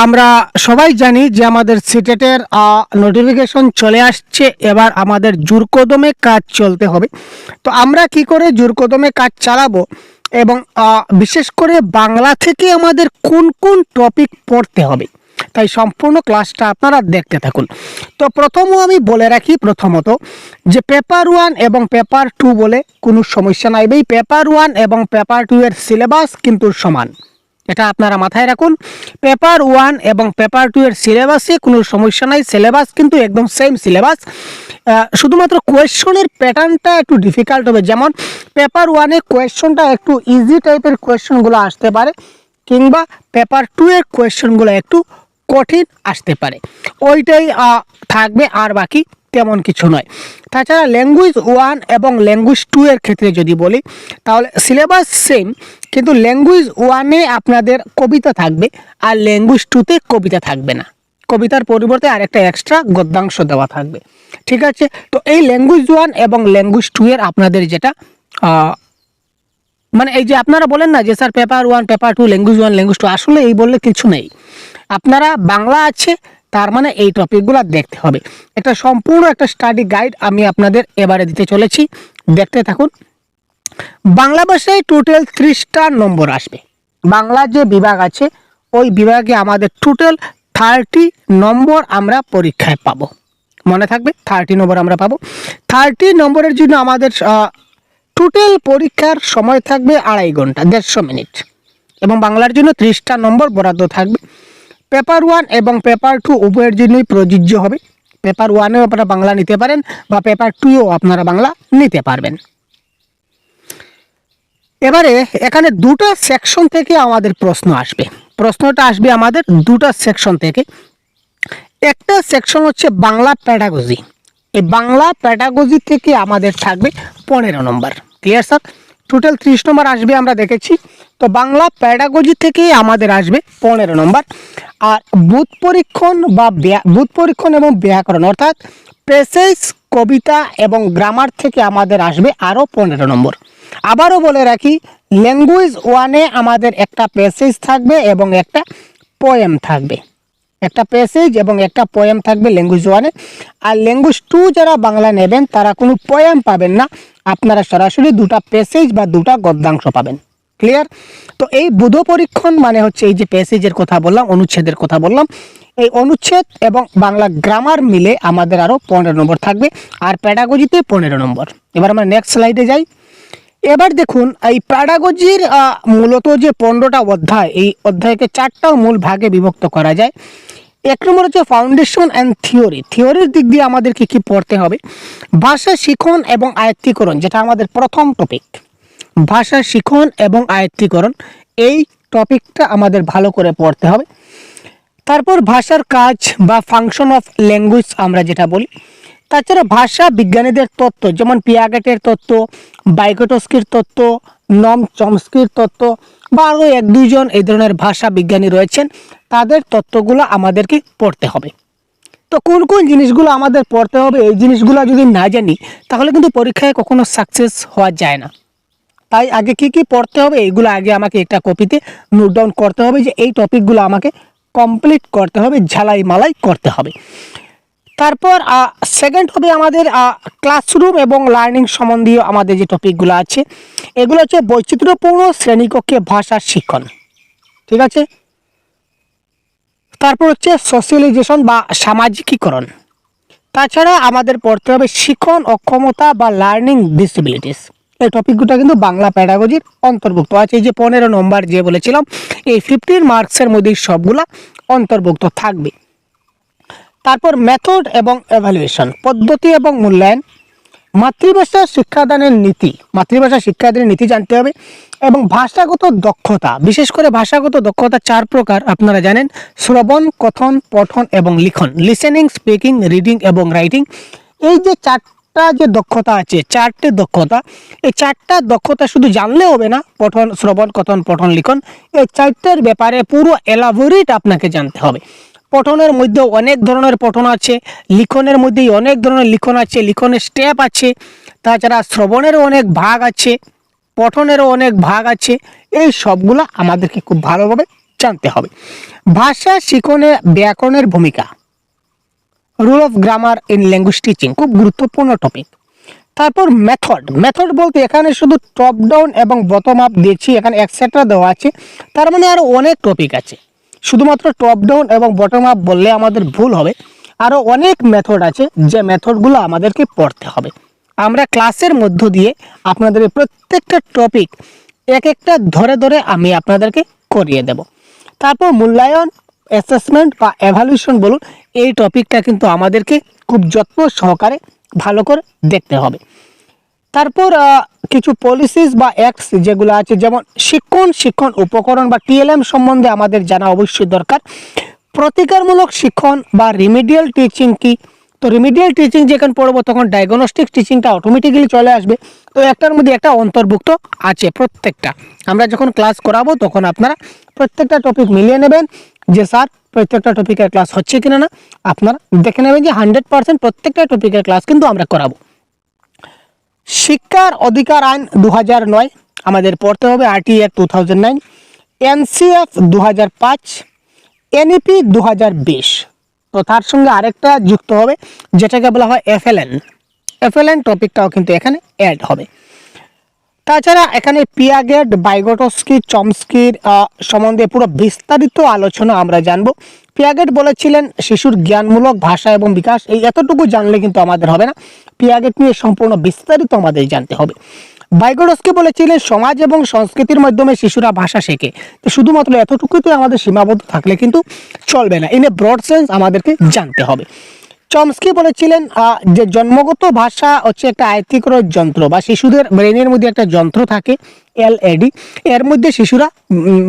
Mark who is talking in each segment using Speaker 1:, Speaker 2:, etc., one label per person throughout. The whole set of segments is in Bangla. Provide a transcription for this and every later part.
Speaker 1: আমরা সবাই জানি যে আমাদের সিটেটের নোটিফিকেশন চলে আসছে। এবার আমাদের জোর কদমে কাজ চলতে হবে। তো আমরা কি করে জোর কদমে কাজ চালাবো এবং বিশেষ করে বাংলা থেকে আমাদের কোন কোন টপিক পড়তে হবে, তাই সম্পূর্ণ ক্লাসটা আপনারা দেখতে থাকুন। তো আমি বলে রাখি প্রথমত যে পেপার 1 এবং পেপার 2 বলে কোনো সমস্যা নাই। এই পেপার 1 এবং পেপার 2 এর সিলেবাস কিন্তু সমান, এটা আপনারা মাথায় রাখুন। পেপার 1 এবং পেপার 2 এর সিলেবাসে কোনো সমস্যা নাই, সিলেবাস কিন্তু একদম সেম সিলেবাস। শুধুমাত্র কোয়েশ্চনের প্যাটার্নটা একটু ডিফিকাল্ট হবে। যেমন পেপার 1-এ কোয়েশ্চনটা একটু ইজি টাইপের কোয়েশ্চনগুলো আসতে পারে, কিংবা পেপার 2 এর কোয়েশ্চনগুলো একটু কঠিন আসতে পারে, ওইটাই থাকবে, আর বাকি তেমন কিছু নয়। তাছাড়া ল্যাঙ্গুয়েজ 1 এবং ল্যাঙ্গুয়েজ 2 এর ক্ষেত্রে যদি বলি, তাহলে সিলেবাস সেম, কিন্তু ল্যাঙ্গুয়েজ 1-এ আপনাদের কবিতা থাকবে আর ল্যাঙ্গুয়েজ 2-তে কবিতা থাকবে না। কবিতার পরিবর্তে আরেকটা এক্সট্রা গদ্যাংশ দেওয়া থাকবে, ঠিক আছে। তো এই ল্যাঙ্গুয়েজ 1 এবং ল্যাঙ্গুয়েজ 2 এর আপনাদের যেটা মানে এই যে আপনারা বলেন না যে sir paper 1 paper 2 language 1 language 2, আসলে এই বললে কিছু নেই। আপনারা বাংলা আছে তার মানে এই টপিকগুলো দেখতে হবে। একটা সম্পূর্ণ একটা স্টাডি গাইড আমি আপনাদের এবারে দিতে চলেছি, দেখতে থাকুন। বাংলা ভাষায় টোটাল 30টা নম্বর আসবে। বাংলা যে বিভাগ আছে ওই বিভাগে আমাদের টোটাল 30 নম্বর আমরা পরীক্ষায় পাবো। মনে থাকবে 30 নম্বর আমরা পাবো। 30 নম্বরের জন্য আমাদের টোটাল পরীক্ষার সময় থাকবে 2.5 ঘন্টা 150 মিনিট, এবং বাংলার জন্য 30টা নম্বর বরাদ্দ থাকবে। পেপার 1 এবং পেপার 2 উভয়ের জন্যই প্রযোজ্য হবে। পেপার 1-এও আপনারা বাংলা নিতে পারেন বা পেপার 2-এও আপনারা বাংলা নিতে পারবেন। এবারে এখানে দুটো সেকশন থেকে আমাদের প্রশ্ন আসবে। প্রশ্নটা আসবে আমাদের দুটো সেকশন থেকে। একটা সেকশন হচ্ছে বাংলা প্যাডাগজি। এই বাংলা প্যাডাগজি থেকে আমাদের থাকবে 15 নম্বর। Clear sir? টোটাল 30 নম্বর আসবে আমরা দেখেছি। তো বাংলা প্যাডাগজি থেকে আমাদের আসবে 15 নম্বর। আর বুধ পরীক্ষণ এবং ব্যাকরণ অর্থাৎ প্যাসেজ, কবিতা এবং গ্রামার থেকে আমাদের আসবে আরও 15 নম্বর। আবারও বলে রাখি, ল্যাঙ্গুয়েজ 1-এ আমাদের একটা প্যাসেজ থাকবে এবং একটা পোয়েম থাকবে। একটা প্যাসেজ এবং একটা পোয়েম থাকবে ল্যাঙ্গুয়েজ 1-এ। আর ল্যাঙ্গুয়েজ 2 যারা বাংলা নেবেন তারা কোনো পোয়েম পাবেন না, আপনারা সরাসরি দুটা প্যাসেজ বা দুটা গদ্যাংশ পাবেন। ক্লিয়ার? তো এই বুধ পরীক্ষণ মানে হচ্ছে এই যে প্যাসেজের কথা বললাম, অনুচ্ছেদের কথা বললাম, এই অনুচ্ছেদ এবং বাংলা গ্রামার মিলে আমাদের আরও 15 নম্বর থাকবে, আর প্যাডাগজিতে 15 নম্বর। এবার আমরা নেক্সট স্লাইডে যাই। এবার দেখুন এই প্যাডাগজির মূলত যে 15টা অধ্যায়, এই অধ্যায়কে 4টা মূল ভাগে বিভক্ত করা যায়। এক নম্বর হচ্ছে ফাউন্ডেশন অ্যান্ড থিওরি। থিওরির দিক দিয়ে আমাদেরকে কি পড়তে হবে? ভাষা শিখন এবং আয়ত্তীকরণ, যেটা আমাদের প্রথম টপিক। ভাষা শিখন এবং আয়ত্তীকরণ, এই টপিকটা আমাদের ভালো করে পড়তে হবে। তারপর ভাষার কাজ বা ফাংশন অফ ল্যাঙ্গুয়েজ আমরা যেটা বলি। তাছাড়া ভাষা বিজ্ঞানীদের তত্ত্ব, যেমন পিয়াগেটের তত্ত্ব, ভাইগোটস্কির তত্ত্ব, নম চমস্কির তত্ত্ব, বা আরও 1-2 জন এই ধরনের ভাষা বিজ্ঞানী রয়েছেন, তাদের তত্ত্বগুলো আমাদেরকে পড়তে হবে। তো কোন কোন জিনিসগুলো আমাদের পড়তে হবে, এই জিনিসগুলো যদি না জানি তাহলে কিন্তু পরীক্ষায় কখনো সাকসেস হওয়া যায় না। তাই আগে কি কি পড়তে হবে এইগুলো আগে আমাকে একটা কপিতে নোট ডাউন করতে হবে, যে এই টপিকগুলো আমাকে কমপ্লিট করতে হবে, ঝালাই মালাই করতে হবে। তারপর সেকেন্ড হবে আমাদের ক্লাসরুম এবং লার্নিং সম্বন্ধীয় আমাদের যে টপিকগুলো আছে, এগুলো হচ্ছে বৈচিত্র্যপূর্ণ শ্রেণীকক্ষে ভাষা শিক্ষণ, ঠিক আছে। তারপর হচ্ছে সোশ্যালাইজেশন বা সামাজিকীকরণ। তাছাড়া আমাদের পড়তে হবে শিখন অক্ষমতা বা লার্নিং ডিসেবিলিটিস। এই টপিকগুলো কিন্তু বাংলা প্যাডাগজির অন্তর্ভুক্ত আছে। এই যে 15 নম্বর যে বলেছিলাম, এই 15 মার্কসের মধ্যেই সবগুলা অন্তর্ভুক্ত থাকবে। তারপর মেথড এবং এভালুয়েশন, পদ্ধতি এবং মূল্যায়ন, মাতৃভাষা শিক্ষাদানের নীতি, মাতৃভাষা শিক্ষাদানের নীতি জানতে হবে, এবং ভাষাগত দক্ষতা। বিশেষ করে ভাষাগত দক্ষতা 4 প্রকার আপনারা জানেন: শ্রবণ, কথন, পঠন এবং লিখন। লিসেনিং, স্পিকিং, রিডিং এবং রাইটিং। এই যে 4টা যে দক্ষতা আছে, 4টে দক্ষতা, এই 4টা দক্ষতা শুধু জানলে হবে না। পঠন, শ্রবণ, কথন, পঠন, লিখন, এই 4টার ব্যাপারে পুরো এলাবোরেট আপনাকে জানতে হবে। পঠনের মধ্যে অনেক ধরনের পঠন আছে, লিখনের মধ্যেই অনেক ধরনের লিখন আছে, লিখনের স্টেপ আছে। তাছাড়া শ্রবণেরও অনেক ভাগ আছে, পঠনেরও অনেক ভাগ আছে। এই সবগুলো আমাদেরকে খুব ভালোভাবে জানতে হবে। ভাষা শিখনে ব্যাকরণের ভূমিকা, rule of grammar in language teaching, খুব গুরুত্বপূর্ণ টপিক। তারপর মেথড, মেথড বলতে এখানে শুধু টপ ডাউন এবং বটম আপ দিয়েছি, এখানে এক্সেট্রা দেওয়া আছে, তার মানে আরও অনেক টপিক আছে। শুধুমাত্র টপ ডাউন এবং বটম আপ বললে আমাদের ভুল হবে, আরও অনেক মেথড আছে যে মেথডগুলো আমাদেরকে পড়তে হবে। আমরা ক্লাসের মধ্য দিয়ে আপনাদের প্রত্যেকটা টপিক এক একটা ধরে ধরে আমি আপনাদেরকে করিয়ে দেব। তারপর মূল্যায়ন, অ্যাসেসমেন্ট বা এভালুয়েশন বলুন, এই টপিকটা কিন্তু আমাদেরকে খুব যত্ন সহকারে ভালো করে দেখতে হবে। তারপর কিছু পলিসিস বা অ্যাক্টস যেগুলো আছে, যেমন শিক্ষণ উপকরণ বা টিএলএম সম্বন্ধে আমাদের জানা অবশ্যই দরকার। প্রতিকারমূলক শিক্ষণ বা রিমিডিয়াল টিচিং কি, তো রিমিডিয়াল টিচিং যখন পড়বো তখন ডায়াগনস্টিক টিচিংটা অটোমেটিক্যালি চলে আসবে। তো একটার মধ্যে একটা অন্তর্ভুক্ত আছে প্রত্যেকটা। আমরা যখন ক্লাস করাবো তখন আপনারা প্রত্যেকটা টপিক মিলিয়ে নেবেন যে স্যার প্রত্যেকটা টপিকের ক্লাস হচ্ছে কিনা না, আপনারা দেখে নেবেন যে 100% প্রত্যেকটা টপিকের ক্লাস কিন্তু আমরা করাবো। শিক্ষার অধিকার আইন 2009 আমাদের পড়তে হবে, আরটি অ্যাক্ট 2009, এনসিএফ 2005, এনইপি 2020। তো তার সঙ্গে আরেকটা যুক্ত হবে যেটাকে বলা হয় এফএলএন টপিকটাও কিন্তু এখানে অ্যাড হবে। তাছাড়া এখানে পিয়াগেট, ভাইগোটস্কি, চমস্কির সম্বন্ধে পুরো বিস্তারিত আলোচনা আমরা জানবো। পিয়াগেট বলেছিলেন শিশুর জ্ঞানমূলক ভাষা এবং বিকাশ, এই এতটুকু জানলে কিন্তু আমাদের হবে না, পিয়াগেট নিয়ে সম্পূর্ণ বিস্তারিত আমাদের জানতে হবে। ভাইগোটস্কি বলেছিলেন সমাজ এবং সংস্কৃতির মাধ্যমে শিশুরা ভাষা শেখে। তো শুধুমাত্র এতটুকুতে আমাদের সীমাবদ্ধ থাকলে কিন্তু চলবে না, ইন এ ব্রড সেন্স আমাদেরকে জানতে হবে। চমস্কি বলেছিলেন যে জন্মগত ভাষা হচ্ছে একটা আয়ত্তিকর যন্ত্র, বা শিশুদের ব্রেনের মধ্যে একটা যন্ত্র থাকে এলএডি, এর মধ্যে শিশুরা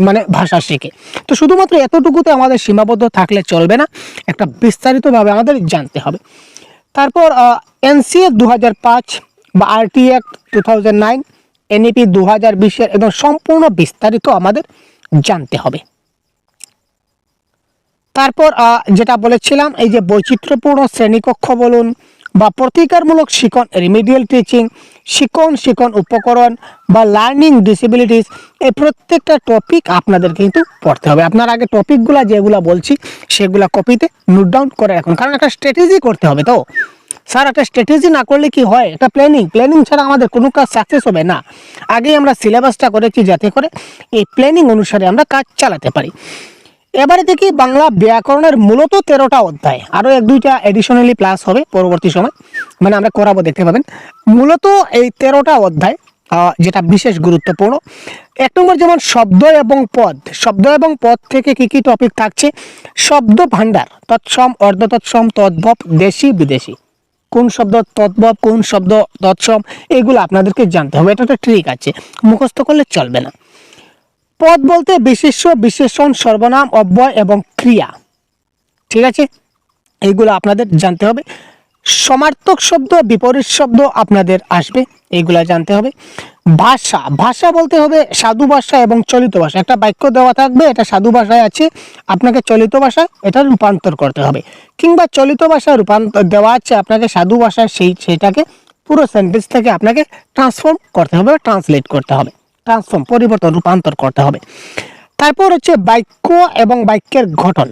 Speaker 1: মানে ভাষা শেখে। তো শুধুমাত্র এতটুকুতে আমাদের সীমাবদ্ধ থাকলে চলবে না, একটা বিস্তারিতভাবে আমাদের জানতে হবে। তারপর এনসিএফ 2005 বা আরটি অ্যাক্ট 2009, এনইপি 2020 এবং সম্পূর্ণ বিস্তারিত আমাদের জানতে হবে। তারপর যেটা বলেছিলাম, এই যে বৈচিত্র্যপূর্ণ শ্রেণীকক্ষ বলুন বা প্রতিকারমূলক শিক্ষণ রিমিডিয়াল টিচিং, শিক্ষণ উপকরণ বা লার্নিং ডিসেবিলিটিস, এই প্রত্যেকটা টপিক আপনাদের কিন্তু পড়তে হবে। আপনার আগে টপিকগুলো যেগুলো বলছি সেগুলো কপিতে নোট ডাউন করে রাখুন, কারণ একটা স্ট্র্যাটেজি করতে হবে। তো স্যার একটা স্ট্র্যাটেজি না করলে কি হয়, একটা প্ল্যানিং ছাড়া আমাদের কোনো কাজ সাকসেস হবে না। আগেই আমরা সিলেবাসটা করেছি যাতে করে এই প্ল্যানিং অনুসারে আমরা কাজ চালাতে পারি। এবারে দেখি বাংলা ব্যাকরণের মূলত 13টা অধ্যায়, আরও 1-2টা এডিশনালি প্লাস হবে পরবর্তী সময়, মানে আমরা করাবো, দেখতে পাবেন। মূলত এই 13টা অধ্যায় যেটা বিশেষ গুরুত্বপূর্ণ। 1 নম্বর যেমন শব্দ এবং পদ থেকে কি কি টপিক থাকছে, শব্দ ভাণ্ডার, তৎসম, অর্ধতৎসম, তদ্ভব, দেশি বিদেশি, কোন শব্দ তদ্ভব, কোন শব্দ তৎসম, এগুলো আপনাদেরকে জানতে হবে। এটা একটা ট্রিক আছে, মুখস্থ করলে চলবে না। পদ বলতে বিশেষ্য, বিশেষণ, সর্বনাম, অব্যয় এবং ক্রিয়া, ঠিক আছে, এইগুলো আপনাদের জানতে হবে। সমার্থক শব্দ, বিপরীত শব্দ আপনাদের আসবে, এইগুলা জানতে হবে। ভাষা বলতে হবে সাধু ভাষা এবং চলিত ভাষা। একটা বাক্য দেওয়া থাকবে, এটা সাধু ভাষায় আছে, আপনাকে চলিত ভাষায় এটা রূপান্তর করতে হবে, কিংবা চলিত ভাষায় রূপান্তর দেওয়া আছে, আপনাকে সাধু ভাষায় সেইটাকে পুরো সেন্টেন্স থেকে আপনাকে ট্রান্সফর্ম করতে হবে, ট্রান্সলেট করতে হবে, পরিবর্তন, রূপান্তর করতে হবে। তারপর হচ্ছে বাক্য এবং বাক্যের গঠন,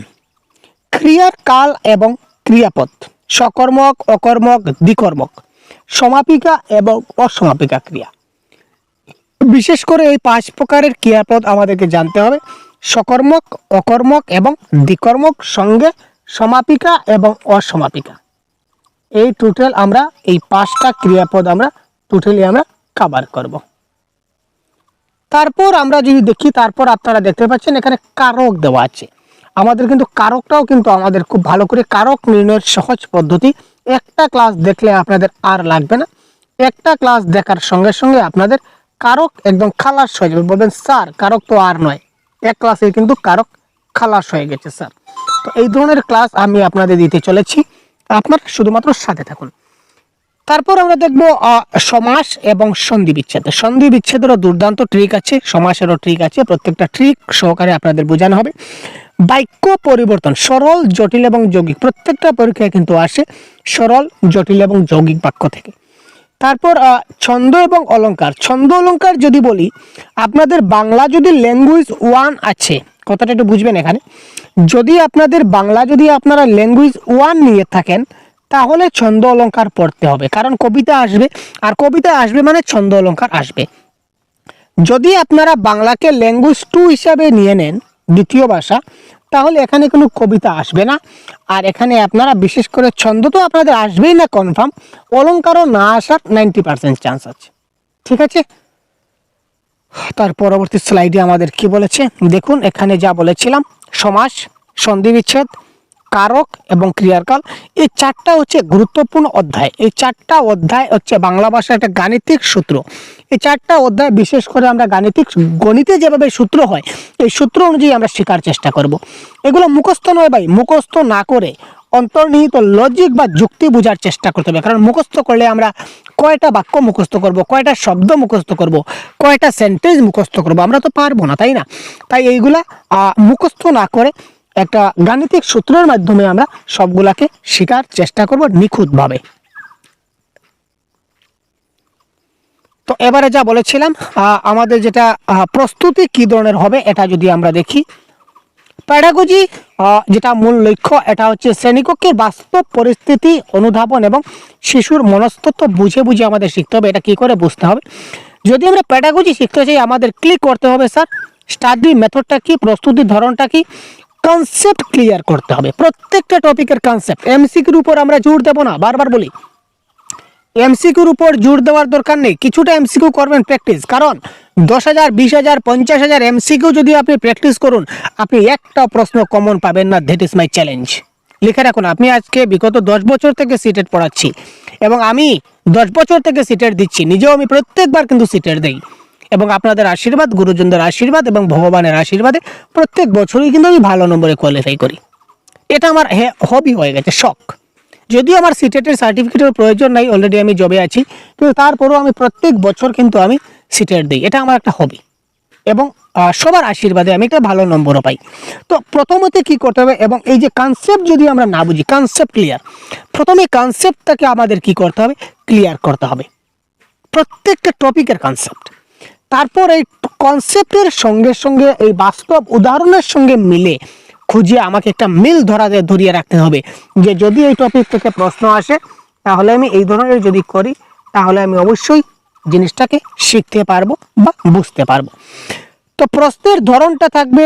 Speaker 1: ক্রিয়ার কাল এবং ক্রিয়াপদ, সকর্মক, অকর্মক, দ্বিকর্মক, সমাপিকা এবং অসমাপিকা ক্রিয়া। বিশেষ করে এই 5 প্রকারের ক্রিয়াপদ আমাদেরকে জানতে হবে, সকর্মক, অকর্মক এবং দ্বিকর্মক, সঙ্গে সমাপিকা এবং অসমাপিকা। এই টোটাল আমরা এই 5টা ক্রিয়াপদ আমরা কভার করব। তারপর আমরা যদি দেখি, তারপর আপনারা দেখতে পাচ্ছেন এখানে কারক দেওয়া আছে। আমাদের কিন্তু কারকটাও কিন্তু আমাদের খুব ভালো করে, কারক নির্ণয়ের সহজ পদ্ধতি, একটা ক্লাস দেখলে আপনাদের আর লাগবে না, একটা ক্লাস দেখার সঙ্গে সঙ্গে আপনাদের কারক একদম খালাস হয়ে যাবে, বলবেন স্যার কারক তো আর নয়, এক ক্লাসে কিন্তু কারক খালাস হয়ে গেছে স্যার। তো এই ধরনের ক্লাস আমি আপনাদের দিতে চলেছি, আপনারা শুধুমাত্র সাথে থাকুন। তারপর আমরা দেখব সমাস এবং সন্ধি বিচ্ছেদ। সন্ধি বিচ্ছেদেরও দুর্দান্ত ট্রিক আছে, সমাসেরও ট্রিক আছে, প্রত্যেকটা ট্রিক সহকারে আপনাদের বোঝানো হবে। বাক্য পরিবর্তন, সরল, জটিল এবং যৌগিক, প্রত্যেকটা পরীক্ষায় কিন্তু আসে সরল, জটিল এবং যৌগিক বাক্য থেকে। তারপর ছন্দ এবং অলঙ্কার। ছন্দ অলঙ্কার যদি বলি, আপনাদের বাংলা যদি ল্যাঙ্গুয়েজ 1 আছে, কথাটা একটু বুঝবেন এখানে। যদি আপনাদের বাংলা যদি আপনারা ল্যাঙ্গুয়েজ 1 নিয়ে থাকেন তাহলে ছন্দ অলঙ্কার পড়তে হবে, কারণ কবিতা আসবে, আর কবিতা আসবে মানে ছন্দ অলঙ্কার আসবে। যদি আপনারা বাংলাকে ল্যাঙ্গুয়েজ 2 হিসাবে নিয়ে নেন, দ্বিতীয় ভাষা, তাহলে এখানে কোনো কবিতা আসবে না। আর এখানে আপনারা বিশেষ করে ছন্দ তো আপনাদের আসবেই না কনফার্ম, অলঙ্কারও না আসার 90% চান্স আছে। ঠিক আছে, তার পরবর্তী স্লাইডে আমাদের কি বলেছে দেখুন। এখানে যা বলেছিলাম, সমাস, সন্ধি বিচ্ছেদ, কারক এবং ক্রিয়াকাল, এই 4টা হচ্ছে গুরুত্বপূর্ণ অধ্যায়। এই 4টা অধ্যায় হচ্ছে বাংলা ভাষার একটা গাণিতিক সূত্র। এই 4টা অধ্যায় বিশেষ করে আমরা গণিতে যেভাবে সূত্র হয় এই সূত্র অনুযায়ী আমরা শেখার চেষ্টা করব। এগুলো মুখস্থ নয় ভাই, মুখস্থ না করে অন্তর্নিহিত লজিক বা যুক্তি বোঝার চেষ্টা করতে হবে। কারণ মুখস্থ করলে আমরা কয়টা বাক্য মুখস্থ করব, কয়টা শব্দ মুখস্থ করব, কয়টা সেন্টেন্স মুখস্থ করব, আমরা তো পারবো না, তাই না? তাই এইগুলা মুখস্থ না করে একটা গাণিতিক সূত্রের মাধ্যমে আমরা সবগুলাকে শেখার চেষ্টা করব নিখুঁতভাবে। তো এবারে যা বলেছিলাম, আমাদের যেটা প্রস্তুতি কি ধরনের হবে এটা যদি আমরা দেখি, প্যাডাগজি যেটা মূল লক্ষ্য, এটা হচ্ছে শ্রেণীকক্ষের বাস্তব পরিস্থিতি অনুধাবন এবং শিশুর মনস্তত্ত্ব বুঝে বুঝে আমাদের শিখতে হবে। এটা কি করে বুঝতে হবে? যদি আমরা প্যাডাগজি শিখতে চাই আমাদের ক্লিক করতে হবে স্যার স্টাডি মেথডটা কি, প্রস্তুতির ধরনটা কি, কনসেপ্ট ক্লিয়ার করতে হবে। প্রত্যেকটা টপিকের কনসেপ্ট, এমসিকিউর উপর আমরা জোর দেব না, বারবার বলি এমসিকিউর উপর জোর দেওয়ার দরকার নেই, কিছুটা এমসিকিউ করবেন প্র্যাকটিস। কারণ 10,000, 20,000, 50,000 এমসিকিউ যদি আপনি প্র্যাকটিস করুন, আপনি একটা প্রশ্ন কমন পাবেন না। That is my challenge. লিখে রাখুন, আপনি আজকে বিগত 10 বছর থেকে সিটেট পড়াচ্ছি এবং আমি 10 বছর থেকে সিটেট দিচ্ছি, নিজেও আমি প্রত্যেকবার কিন্তু সিটেট দেই এবং আপনাদের আশীর্বাদ, গুরুজনদের আশীর্বাদ এবং ভগবানের আশীর্বাদে প্রত্যেক বছরই কিন্তু আমি ভালো নম্বরে কোয়ালিফাই করি। এটা আমার হবি হয়ে গেছে, শখ। যদিও আমার সিটেটের সার্টিফিকেটের প্রয়োজন নাই, অলরেডি আমি জবে আছি, কিন্তু তারপরেও আমি প্রত্যেক বছর কিন্তু আমি সিটেট দিই। এটা আমার একটা হবি এবং সবার আশীর্বাদে আমি একটা ভালো নম্বরও পাই। তো প্রথমত কি করতে হবে, এবং এই যে কনসেপ্ট যদি আমরা না বুঝি, কনসেপ্ট ক্লিয়ার, প্রথমে কনসেপ্টটাকে আমাদের কি করতে হবে, ক্লিয়ার করতে হবে, প্রত্যেকটা টপিকের কনসেপ্ট। তারপর এই কনসেপ্টের সঙ্গে সঙ্গে এই বাস্তব উদাহরণের সঙ্গে মিলে খুঁজে আমাকে একটা মিল ধরিয়ে রাখতে হবে যে যদি এই টপিক থেকে প্রশ্ন আসে তাহলে আমি এই ধরনের যদি করি তাহলে আমি অবশ্যই জিনিসটাকে শিখতে পারবো বা বুঝতে পারবো। তো প্রশ্নের ধরনটা থাকবে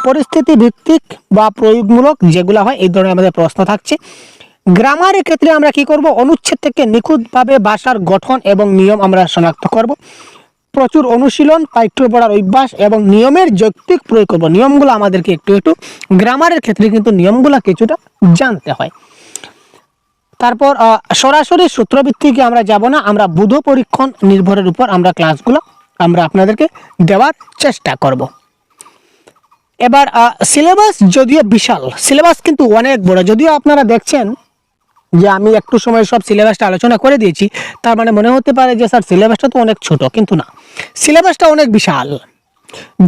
Speaker 1: পরিস্থিতি ভিত্তিক বা প্রয়োগমূলক, যেগুলো হয় এই ধরনের আমাদের প্রশ্ন থাকছে। গ্রামারের ক্ষেত্রে আমরা কি করব, অনুচ্ছেদ থেকে নিখুঁতভাবে ভাষার গঠন এবং নিয়ম আমরা শনাক্ত করব। প্রচুর অনুশীলন, পাঠ্য পড়ার অভ্যাস এবং নিয়মের যৌক্তিক প্রয়োগ করব। নিয়মগুলো আমাদেরকে একটু গ্রামারের ক্ষেত্রে কিন্তু নিয়মগুলো কিছুটা জানতে হয়। তারপর সরাসরি সূত্রভিত্তিকে আমরা যাব না, আমরা বুধ পরীক্ষণ নির্ভরের উপর আমরা ক্লাসগুলো আমরা আপনাদেরকে দেওয়ার চেষ্টা করব। এবার সিলেবাস যদিও বিশাল, সিলেবাস কিন্তু অনেক বড়। যদিও আপনারা দেখছেন যে আমি একটু সময় সব সিলেবাসটা আলোচনা করে দিয়েছি, তার মানে মনে হতে পারে যে স্যার সিলেবাসটা তো অনেক ছোট, কিন্তু না, সিলেবাসটা অনেক বিশাল।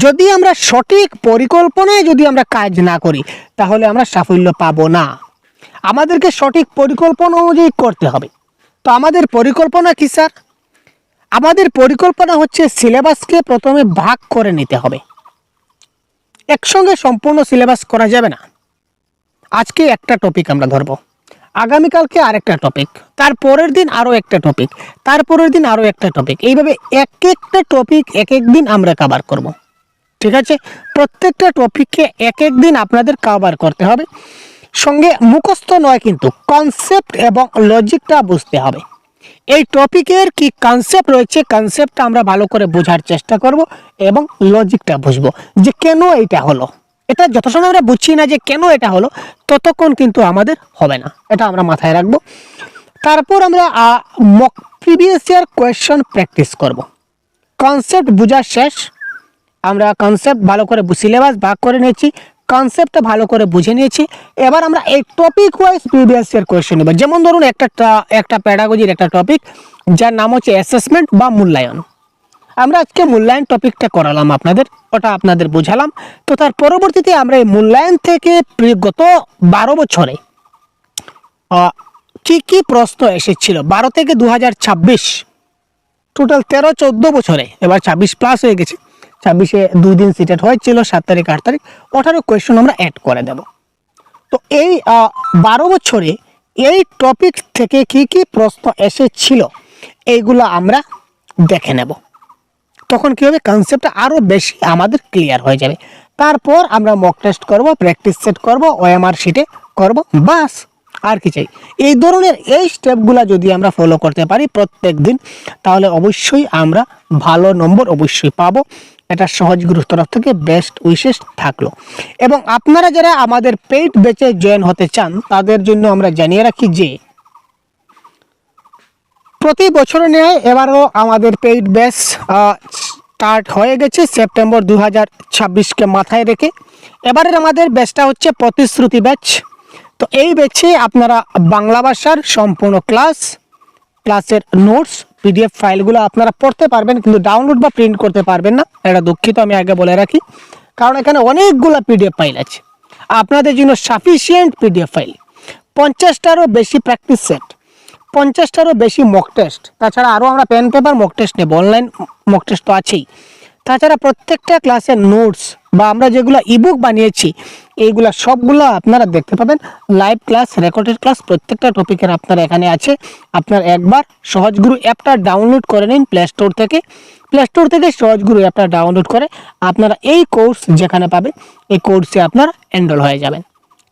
Speaker 1: যদি আমরা সঠিক পরিকল্পনায় যদি আমরা কাজ না করি তাহলে আমরা সাফল্য পাবো না। আমাদেরকে সঠিক পরিকল্পনা অনুযায়ী করতে হবে। তো আমাদের পরিকল্পনা কি স্যার? আমাদের পরিকল্পনা হচ্ছে সিলেবাসকে প্রথমে ভাগ করে নিতে হবে। একসঙ্গে সম্পূর্ণ সিলেবাস করা যাবে না। আজকে একটা টপিক আমরা ধরবো, আগামীকালকে আরেকটা টপিক, তার পরের দিন আরও একটা টপিক, তারপরের দিন আরও একটা টপিক, এইভাবে এক একটা টপিক এক এক দিন আমরা কভার করব। ঠিক আছে, প্রত্যেকটা টপিককে এক এক দিন আপনাদের কভার করতে হবে। সঙ্গে মুখস্থ নয়, কিন্তু কনসেপ্ট এবং লজিকটা বুঝতে হবে। এই টপিকের কি কনসেপ্ট রয়েছে, কনসেপ্টটা আমরা ভালো করে বোঝার চেষ্টা করব এবং লজিকটা বুঝবো যে কেন এটা হলো। এটা যত সময় আমরা বুঝছি না যে কেন এটা হলো ততক্ষণ কিন্তু আমাদের হবে না, এটা আমরা মাথায় রাখবো। তারপর আমরা প্রিভিয়াস ইয়ার কোয়েশ্চন প্র্যাকটিস করব। কনসেপ্ট বোঝা শেষ, আমরা কনসেপ্ট ভালো করে সিলেবাস ভাগ করে নিয়েছি, কনসেপ্টটা ভালো করে বুঝে নিয়েছি। এবার আমরা এই topic wise previous year question নেব। যেমন ধরুন একটা প্যাডাগজির একটা টপিক যার নাম হচ্ছে অ্যাসেসমেন্ট বা মূল্যায়ন। আমরা আজকে মূল্যায়ন টপিকটা করালাম আপনাদের, ওটা আপনাদের বোঝালাম। তো তার পরবর্তীতে আমরা এই মূল্যায়ন থেকে গত 12 বছরে কি কি প্রশ্ন এসেছিল, 12 থেকে 2026, টোটাল 13-14 বছরে, এবার 26 প্লাস হয়ে গেছে, 26-এ 2 দিন সিটেট হয়েছিল, 7 তারিখ 8 তারিখ, ওটারও কোয়েশ্চন আমরা অ্যাড করে দেব। তো এই 12 বছরে এই টপিক থেকে কি কি প্রশ্ন এসেছিল এইগুলো আমরা দেখে নেব। তখন কী হবে, কনসেপ্টটা আরও বেশি আমাদের ক্লিয়ার হয়ে যাবে। তারপর আমরা মক টেস্ট করব, প্র্যাকটিস সেট করব, ওএমআর শিটে করব, বাস আর কি চাই। এই ধরনের এই স্টেপগুলো যদি আমরা ফলো করতে পারি প্রত্যেক দিন, তাহলে অবশ্যই আমরা ভালো নম্বর অবশ্যই পাবো। এটা সহজ গুরুর তরফ থেকে বেস্ট উইশেস থাকলো। এবং আপনারা যারা আমাদের পেইড ব্যাচে জয়েন হতে চান তাদের জন্য আমরা জানিয়ে রাখি যে প্রতি বছর ন্যায় এবারও আমাদের পেইড ব্যাচ স্টার্ট হয়ে গেছে সেপ্টেম্বর 2026কে মাথায় রেখে। এবারের আমাদের ব্যাচটা হচ্ছে প্রতিশ্রুতি ব্যাচ। তো এই ব্যাচে আপনারা বাংলা ভাষার সম্পূর্ণ ক্লাসের নোটস পিডিএফ ফাইলগুলো আপনারা পড়তে পারবেন, কিন্তু ডাউনলোড বা প্রিন্ট করতে পারবেন না। এটা দুঃখিত, আমি আগে বলে রাখি, কারণ এখানে অনেকগুলো পিডিএফ ফাইল আছে আপনাদের জন্য, সাফিসিয়েন্ট পিডিএফ ফাইল, 50টারও বেশি প্র্যাকটিস সেট, 50টারও বেশি মক টেস্ট, তাছাড়া আরও আমরা পেন পেপার মক টেস্ট নেব, অনলাইন মক টেস্ট তো আছেই। তাছাড়া প্রত্যেকটা ক্লাসের নোটস বা আমরা যেগুলো ইবুক বানিয়েছি এইগুলা সবগুলো আপনারা দেখতে পাবেন। লাইভ ক্লাস, রেকর্ডেড ক্লাস, প্রত্যেকটা টপিকের আপনারা এখানে আছে। আপনার একবার সহজগুরু অ্যাপটা ডাউনলোড করে নিন প্লে স্টোর থেকে সহজগুরু অ্যাপটা ডাউনলোড করে আপনারা এই কোর্স যেখানে পাবেন এই কোর্সে আপনারা এনরোল হয়ে যাবেন।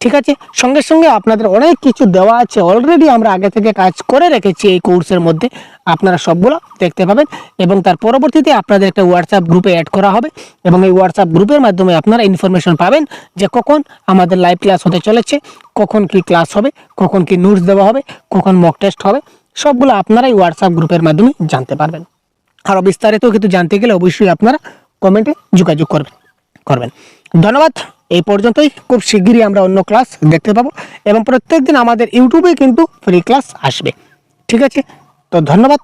Speaker 1: ঠিক আছে, সঙ্গে সঙ্গে আপনাদের অনেক কিছু দেওয়া আছে, অলরেডি আমরা আগে থেকে কাজ করে রেখেছি এই কোর্সের মধ্যে, আপনারা সবগুলো দেখতে পাবেন। এবং তার পরবর্তীতে আপনাদের একটা হোয়াটসঅ্যাপ গ্রুপে অ্যাড করা হবে, এবং এই হোয়াটসঅ্যাপ গ্রুপের মাধ্যমে আপনারা ইনফরমেশন পাবেন যে কখন আমাদের লাইভ ক্লাস হতে চলেছে, কখন কি ক্লাস হবে, কখন কি নোটস দেওয়া হবে, কখন মক টেস্ট হবে, সবগুলো আপনারা এই হোয়াটসঅ্যাপ গ্রুপের মাধ্যমে জানতে পারবেন। আরও বিস্তারিত কিন্তু জানতে গেলে অবশ্যই আপনারা কমেন্টে যোগাযোগ করবেন। ধন্যবাদ। এই পর্যন্তই, খুব শিগগিরই আমরা অন্য ক্লাস দেখতে পাবো, এবং প্রত্যেকদিন আমাদের ইউটিউবে কিন্তু ফ্রি ক্লাস আসবে। ঠিক আছে, তো ধন্যবাদ।